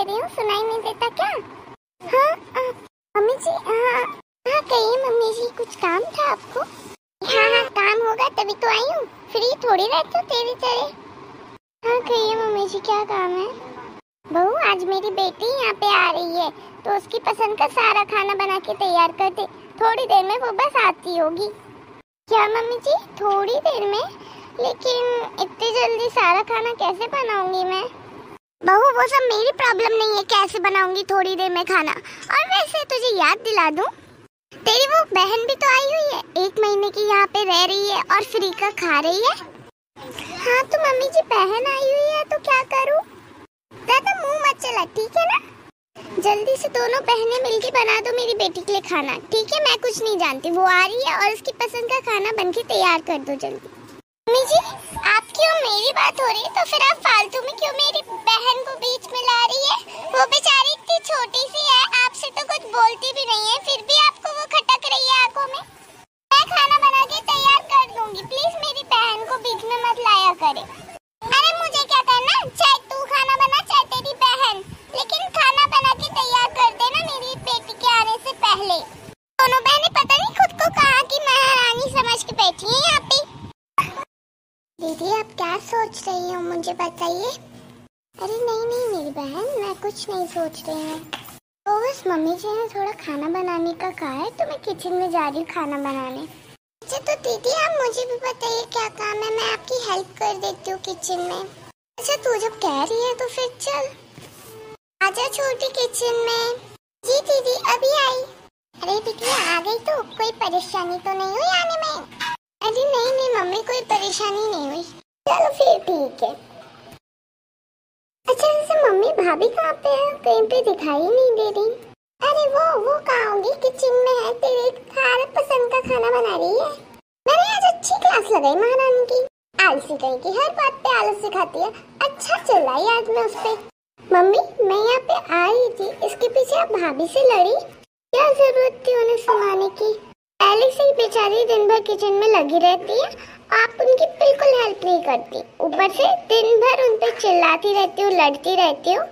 कह रही हूँ, सुनाई नहीं देता क्या? हाँ मम्मी जी, हाँ कहिए मम्मी जी, कुछ काम था आपको? हाँ काम होगा तभी तो आई हूँ, फ्री थोड़ी रहती हूँ तेरी तरह। हाँ कहिए मम्मी जी, क्या काम है? बहू, आज मेरी बेटी यहाँ पे आ रही है तो उसकी पसंद का सारा खाना बना के तैयार कर दे, थोड़ी देर में वो बस आती होगी। क्या मम्मी जी, थोड़ी देर में? लेकिन इतनी जल्दी सारा खाना कैसे बनाऊंगी मैं? बहू, वो सब मेरी प्रॉब्लम नहीं है, कैसे बनाऊंगी थोड़ी देर में खाना। और वैसे तुझे याद दिला दूं, तेरी वो बहन भी तो आई हुई है, 1 महीने की यहाँ पे रह रही है और फ्री का खा रही है। हाँ तो मम्मी जी, बहन आई हुई है तो क्या करूँ? ज्यादा मुंह मत चला, ठीक है ना? जल्दी से दोनों बहनें मिलके बना दो मेरी बेटी के लिए खाना, ठीक है? मैं कुछ नहीं जानती, वो आ रही है और उसकी पसंद का खाना बन के तैयार कर दो जल्दी। मम्मी जी, आपकी और मेरी बात हो रही है तो फिर आप फालतू में क्यों मेरी बहन को बीच में ला रही है? वो बेचारी इतनी छोटी सी है, आपसे तो कुछ बोलती भी नहीं है, फिर भी आपको वो खटक रही है आंखों में। मैं खाना बना के तैयार कर दूंगी, प्लीज मेरी बहन को बीच में मत लाया करे। अरे मुझे क्या करना, चाहे तू खाना बना चाहे तेरी बहन, लेकिन खाना बना के तैयार कर देना मेरी बेटी के आने से पहले। दोनों बहनें पता नहीं खुद को कहाँ की महारानी समझ के बैठी हैं यहाँ पे। दीदी, आप क्या सोच रही हो, मुझे बताइए। अरे नहीं मेरी बहन, मैं कुछ नहीं सोच रही हूँ। तो बस मम्मी जी ने थोड़ा खाना बनाने का कहा है तो मैं किचन में जा रही हूँ खाना बनाने। अच्छा तो दीदी, आप मुझे भी बताइए क्या काम है, मैं आपकी हेल्प कर देती हूँ किचन में। अच्छा तू जब कह रही है तो फिर चल आजा छोटी किचन में। जी दीदी अभी आई। अरे बिटिया आ गई, तो कोई परेशानी तो नहीं हुई आने में? अरे नहीं मम्मी, कोई परेशानी नहीं हुई। चलो फिर ठीक है। अच्छा वैसे मम्मी भाभी कहाँ पे है, कहीं पे दिखाई नहीं दे रही। अरे वो कहाँ होगी, किचन में है, तेरे पसंद का खाना बना रही है। मैंने आज अच्छी क्लास लगाई महारानी की, आलसी कहीं की, हर बात पे आलस सिखाती है। अच्छा चलाई आज मैं उस पे। मम्मी मैं यहाँ पे आई थी, इसके पीछे आप भाभी से लड़ी? क्या जरूरत थी उन्हें सुनाने की? पहले से ही बेचारी दिन भर किचन में लगी रहती है, आप उनकी बिल्कुल हेल्प नहीं करती, ऊपर से दिन भर उन पे चिल्लाती रहती हो, लड़ती रहती हो।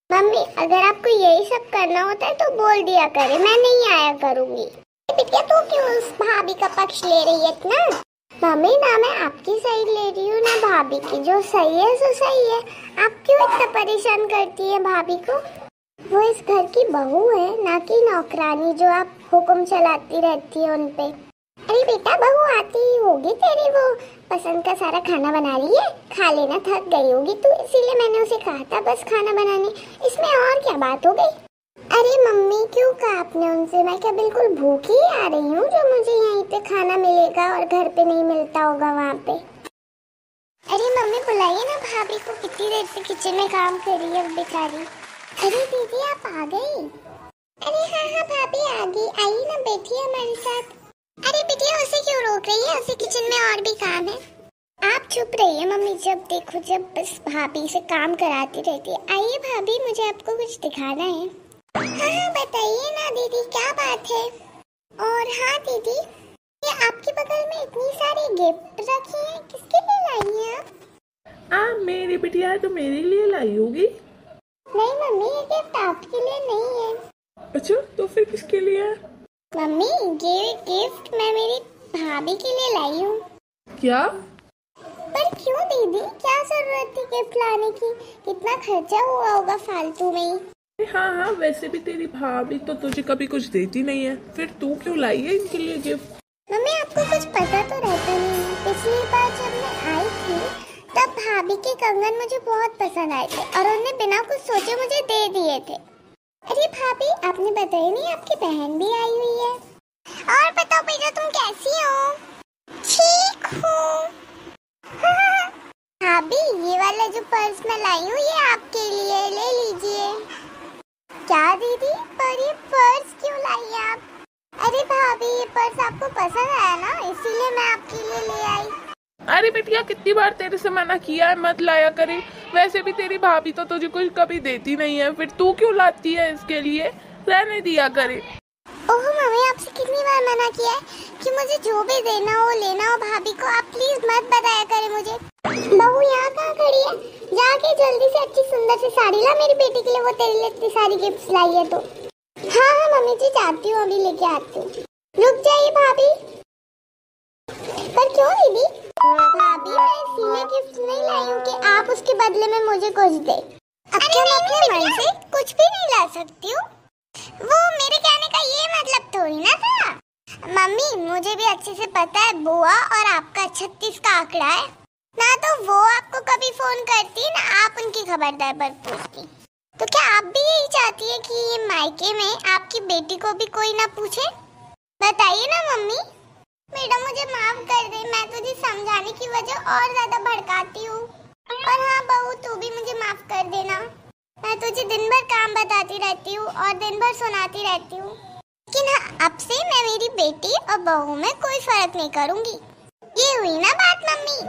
मम्मी अगर आपको यही सब करना होता है तो बोल दिया करे, मैं नहीं आया करूँगी। बिटिया तू क्यों उस भाभी का पक्ष ले रही है इतना? मम्मी ना मैं आपकी साइड ले रही हूँ ना भाभी की, जो सही है सो सही है। आप क्यों इतना परेशान करती है भाभी को? वो इस घर की बहू है, ना कि नौकरानी जो आप हुक्म चलाती रहती है उनपे। अरे बेटा बहू आती ही होगी तेरी, वो पसंद का सारा खाना बना रही है, खा लेना, थक गई होगी तू, इसीलिए मैंने उसे कहा था बस खाना बनाने, इसमें और क्या बात हो गई? अरे मम्मी क्यों कहा आपने उनसे? मैं क्या बिल्कुल भूखी आ रही हूँ जो मुझे यहीं पे खाना मिलेगा और घर पे नहीं मिलता होगा वहाँ पे? अरे मम्मी बुलाइए ना भाभी को, कितनी देर से किचन में काम कर रही है बेचारी। अरे दीदी आप आ गई? अरे हाँ भाभी आ गई, आइए ना बैठिए हमारे साथ। अरे बेटिया उसे क्यों रोक रही है, उसे किचन में और भी काम है। आप चुप रहिए मम्मी, जब देखो जब बस भाभी से काम कराती रहती है। आइए भाभी, मुझे आपको कुछ दिखाना है। हाँ बताइए ना दीदी, क्या बात है? और हाँ दीदी, ये आपके बगल में इतनी सारी गिफ्ट रखी है, किसके लिए लाई हैं आप? मेरी बिटिया तो मेरे लिए लाई होगी। नहीं मम्मी, ये गिफ्ट आपके लिए नहीं है। अच्छा तो फिर किसके लिए है? मम्मी ये गिफ्ट मैं मेरी भाभी के लिए लाई हूँ। क्या? पर क्यों दीदी, क्या जरूरत थी गिफ्ट लाने की? कितना खर्चा हुआ होगा फालतू में ही। हाँ वैसे भी तेरी भाभी तो तुझे कभी कुछ देती नहीं है, फिर तू क्यों लाई है इनके लिए गिफ्ट? मम्मी आपको कुछ पता तो रहता नहीं है, पिछली बार जब मैं आई थी तब भाभी के कंगन मुझे बहुत पसंद आए थे और उन्हें बिना कुछ सोचे मुझे दे दिए थे। अरे भाभी आपने बताया नहीं आपकी बहन भी आई हुई है। और बताओ बेटा तुम कैसी हो? ठीक हूँ। भाभी ये वाला जो पर्स मैं लाई हूँ ये आपके लिए, ले लीजिए। क्या दीदी, पर ये पर्स क्यों लाई आप? अरे भाभी ये पर्स आपको पसंद आया ना, इसीलिए मैं आपके लिए ले आई। अरे बिटिया कितनी बार तेरे से मना किया है मत लाया करे, वैसे भी तेरी भाभी तो तुझे कुछ कभी देती नहीं है, फिर तू क्यों लाती है इसके लिए, रहने दिया करे। ओह मम्मी आपसे कितनी बार मना किया है कि मुझे जो भी देना हो लेना हो भाभी को, आप प्लीज मत बताया करे मुझे। बहू यहाँ कहाँ खड़ी है? जाके जल्दी से अच्छी सुंदर सी साड़ी ला मेरी बेटी के लिए, वो तेरे लिए इतनी सारी गिफ्ट्स लाई है तो। हाँ हाँ मम्मी जी जाती हूँ, अभी लेके आती हूँ। रुक जाइए भाभी। पर क्यों दीदी? भाभी मैं इसलिए गिफ्ट नहीं लाई हूँ कि आप उसके बदले में मुझे कुछ दे। अब क्या मैं अपने मन से कुछ भी नहीं ला सकती हूँ? वो मेरे कहने का ये मतलब थोड़ी ना था। मम्मी मुझे भी अच्छे से पता है बुआ और आपका 36 का आंकड़ा है ना, तो वो आपको कभी फोन करती ना आप उनकी खबरदार पर पूछती। तो क्या आप भी यही चाहती है कि ये मायके में आपकी बेटी को भी कोई ना पूछे? बताइए ना मम्मी। बेटा मुझे माफ कर दे, मैं तुझे समझाने की वजह और ज्यादा भड़काती हूँ। और हाँ बहू तू भी मुझे माफ कर देना, मैं तुझे दिन भर काम बताती रहती हूँ और दिन भर सुनाती रहती हूँ, लेकिन हाँ अब से मैं मेरी बेटी और बहू में कोई फर्क नहीं करूँगी। ये हुई ना बात मम्मी?